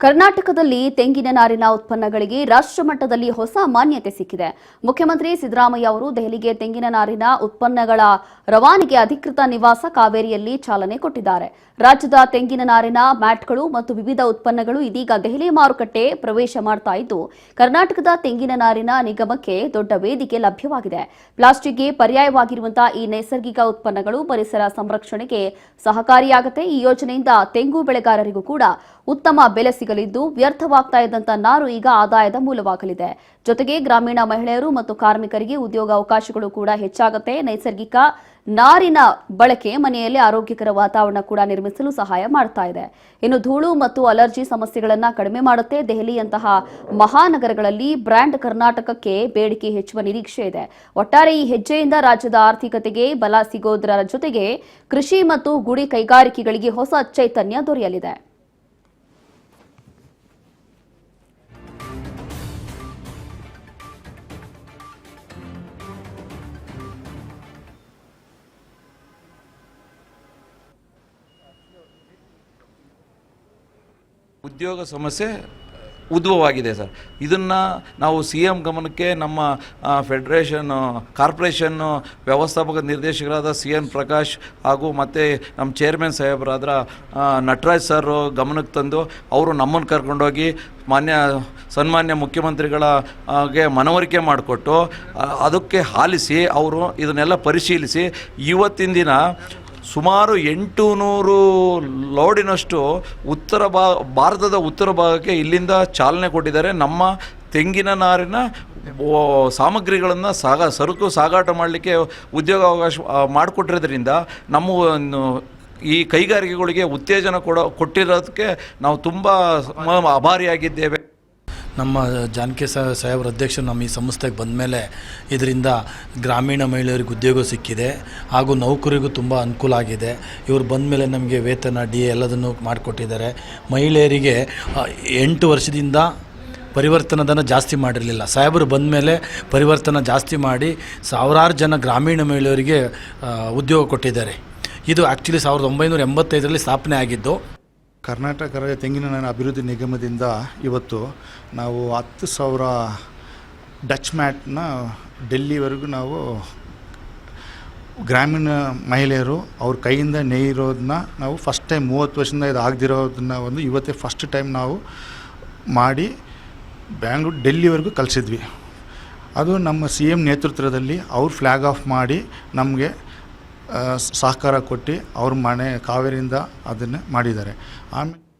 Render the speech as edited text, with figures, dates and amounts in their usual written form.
ಕರ್ನಾಟಕದಲ್ಲಿ ತೆಂಗಿನ ನಾರಿನ ಉತ್ಪನ್ನಗಳಿಗೆ ರಾಷ್ಟ್ರಮಟ್ಟದಲ್ಲಿ ಹೊಸ ಮಾನ್ಯತೆ ಸಿಕ್ಕಿದೆ. ಮುಖ್ಯಮಂತ್ರಿ ಸಿದ್ದರಾಮಯ್ಯ ಅವರು ದೆಹಲಿಗೆ ತೆಂಗಿನ ನಾರಿನ ಉತ್ಪನ್ನಗಳ ರವಾನೆಗೆ ಅಧಿಕೃತ ನಿವಾಸ ಕಾವೇರಿಯಲ್ಲಿ ಚಾಲನೆ ಕೊಟ್ಟಿದ್ದಾರೆ. ರಾಜ್ಯದ ತೆಂಗಿನ ನಾರಿನ ಮ್ಯಾಟ್ಗಳು ಮತ್ತು ವಿವಿಧ ಉತ್ಪನ್ನಗಳು ಇದೀಗ ದೆಹಲಿ ಮಾರುಕಟ್ಟೆ ಪ್ರವೇಶ ಮಾಡ್ತಾ ಇದ್ದು, ಕರ್ನಾಟಕದ ತೆಂಗಿನ ನಾರಿನ ನಿಗಮಕ್ಕೆ ದೊಡ್ಡ ವೇದಿಕೆ ಲಭ್ಯವಾಗಿದೆ. ಪ್ಲಾಸ್ಟಿಕ್ಗೆ ಪರ್ಯಾಯವಾಗಿರುವಂತಹ ಈ ನೈಸರ್ಗಿಕ ಉತ್ಪನ್ನಗಳು ಪರಿಸರ ಸಂರಕ್ಷಣೆಗೆ ಸಹಕಾರಿಯಾಗುತ್ತೆ. ಈ ಯೋಜನೆಯಿಂದ ತೆಂಗು ಬೆಳೆಗಾರರಿಗೂ ಕೂಡ ಉತ್ತಮ ಬೆಲೆ ಸಿಗಲಿದ್ದು, ವ್ಯರ್ಥವಾಗ್ತಾ ಇದ್ದಂತ ನಾರು ಈಗ ಆದಾಯದ ಮೂಲವಾಗಲಿದೆ. ಜೊತೆಗೆ ಗ್ರಾಮೀಣ ಮಹಿಳೆಯರು ಮತ್ತು ಕಾರ್ಮಿಕರಿಗೆ ಉದ್ಯೋಗಾವಕಾಶಗಳು ಕೂಡ ಹೆಚ್ಚಾಗುತ್ತೆ. ನೈಸರ್ಗಿಕ ನಾರಿನ ಬಳಕೆ ಮನೆಯಲ್ಲಿ ಆರೋಗ್ಯಕರ ವಾತಾವರಣ ಕೂಡ ನಿರ್ಮಿಸಲು ಸಹಾಯ ಮಾಡ್ತಾ ಇದೆ. ಇನ್ನು ಧೂಳು ಮತ್ತು ಅಲರ್ಜಿ ಸಮಸ್ಯೆಗಳನ್ನು ಕಡಿಮೆ ಮಾಡುತ್ತೆ. ದೆಹಲಿಯಂತಹ ಮಹಾನಗರಗಳಲ್ಲಿ ಬ್ರ್ಯಾಂಡ್ ಕರ್ನಾಟಕಕ್ಕೆ ಬೇಡಿಕೆ ಹೆಚ್ಚುವ ನಿರೀಕ್ಷೆ ಇದೆ. ಒಟ್ಟಾರೆ ಈ ಹೆಜ್ಜೆಯಿಂದ ರಾಜ್ಯದ ಆರ್ಥಿಕತೆಗೆ ಬಲ ಸಿಗೋದರ ಜೊತೆಗೆ ಕೃಷಿ ಮತ್ತು ಗುಡಿ ಕೈಗಾರಿಕೆಗಳಿಗೆ ಹೊಸ ಚೈತನ್ಯ ದೊರೆಯಲಿದೆ. ಉದ್ಯೋಗ ಸಮಸ್ಯೆ ಉದ್ಭವವಾಗಿದೆ ಸರ್. ಇದನ್ನು ನಾವು CM ಗಮನಕ್ಕೆ ನಮ್ಮ ಕಾರ್ಪೊರೇಷನ್ನು ವ್ಯವಸ್ಥಾಪಕ ನಿರ್ದೇಶಕರಾದ CN ಪ್ರಕಾಶ್ ಹಾಗೂ ಮತ್ತು ನಮ್ಮ ಚೇರ್ಮನ್ ಸಾಹೇಬರಾದ ನಟರಾಜ್ ಸರ್ ಗಮನಕ್ಕೆ ತಂದು ಅವರು ನಮ್ಮನ್ನು ಕರ್ಕೊಂಡೋಗಿ ಸನ್ಮಾನ್ಯ ಮುಖ್ಯಮಂತ್ರಿಗಳಿಗೆ ಮನವರಿಕೆ ಮಾಡಿಕೊಟ್ಟು ಅದಕ್ಕೆ ಆಲಿಸಿ ಅವರು ಇದನ್ನೆಲ್ಲ ಪರಿಶೀಲಿಸಿ ಇವತ್ತಿನ ದಿನ ಸುಮಾರು 800 ಲೋಡಿನಷ್ಟು ಭಾರತದ ಉತ್ತರ ಭಾಗಕ್ಕೆ ಇಲ್ಲಿಂದ ಚಾಲನೆ ಕೊಟ್ಟಿದ್ದಾರೆ. ನಮ್ಮ ತೆಂಗಿನ ನಾರಿನ ಸಾಮಗ್ರಿಗಳನ್ನು ಸರಕು ಸಾಗಾಟ ಮಾಡಲಿಕ್ಕೆ ಉದ್ಯೋಗಾವಕಾಶ ಮಾಡಿಕೊಟ್ಟಿರೋದ್ರಿಂದ ನಮ್ಮ ಈ ಕೈಗಾರಿಕೆಗಳಿಗೆ ಉತ್ತೇಜನ ಕೊಟ್ಟಿರೋದಕ್ಕೆ ನಾವು ತುಂಬ ಆಭಾರಿಯಾಗಿದ್ದೇವೆ. ನಮ್ಮ ಜಾನಕಿ ಸಾಹೇಬ್ರ ಅಧ್ಯಕ್ಷರು ನಮ್ಮ ಈ ಸಂಸ್ಥೆಗೆ ಬಂದ ಮೇಲೆ ಇದರಿಂದ ಗ್ರಾಮೀಣ ಮಹಿಳೆಯರಿಗೆ ಉದ್ಯೋಗ ಸಿಕ್ಕಿದೆ ಹಾಗೂ ನೌಕರಿಗೂ ತುಂಬ ಅನುಕೂಲ ಆಗಿದೆ. ಇವರು ಬಂದ ಮೇಲೆ ನಮಗೆ ವೇತನ DA ಎಲ್ಲದನ್ನು ಮಾಡಿಕೊಟ್ಟಿದ್ದಾರೆ. ಮಹಿಳೆಯರಿಗೆ 8 ವರ್ಷದಿಂದ ಪರಿವರ್ತನದನ್ನು ಜಾಸ್ತಿ ಮಾಡಿರಲಿಲ್ಲ. ಸಾಹೇಬರು ಬಂದ ಮೇಲೆ ಪರಿವರ್ತನ ಜಾಸ್ತಿ ಮಾಡಿ ಸಾವಿರಾರು ಜನ ಗ್ರಾಮೀಣ ಮಹಿಳೆಯರಿಗೆ ಉದ್ಯೋಗ ಕೊಟ್ಟಿದ್ದಾರೆ. ಇದು ಆ್ಯಕ್ಚುಲಿ 1985ರಲ್ಲಿ ಸ್ಥಾಪನೆ ಆಗಿದ್ದು. ಕರ್ನಾಟಕ ರಾಜ್ಯ ತೆಂಗಿನ ನಾರಿನ ಅಭಿವೃದ್ಧಿ ನಿಗಮದಿಂದ ಇವತ್ತು ನಾವು 10,000 ಡಚ್ ಮ್ಯಾಟ್ನ ಡೆಲ್ಲಿವರೆಗೂ ನಾವು ಗ್ರಾಮೀಣ ಮಹಿಳೆಯರು ಅವ್ರ ಕೈಯಿಂದ ನೇಯ್ರೋದನ್ನ ನಾವು ಫಸ್ಟ್ ಟೈಮ್ 30 ವರ್ಷದಿಂದ ಇದು ಆಗದಿರೋದನ್ನ ಇವತ್ತೇ ಫಸ್ಟ್ ಟೈಮ್ ನಾವು ಮಾಡಿ ಡೆಲ್ಲಿವರೆಗೂ ಕಳಿಸಿದ್ವಿ. ಅದು ನಮ್ಮ CM ನೇತೃತ್ವದಲ್ಲಿ ಅವ್ರು ಫ್ಲ್ಯಾಗ್ ಆಫ್ ಮಾಡಿ ನಮಗೆ ಸಹಕಾರ ಕೊಟ್ಟು ಅವ್ರ ಮನೆ ಕಾವೇರಿಯಿಂದ ಅದನ್ನು ಮಾಡಿದ್ದಾರೆ. ಆಮೇಲೆ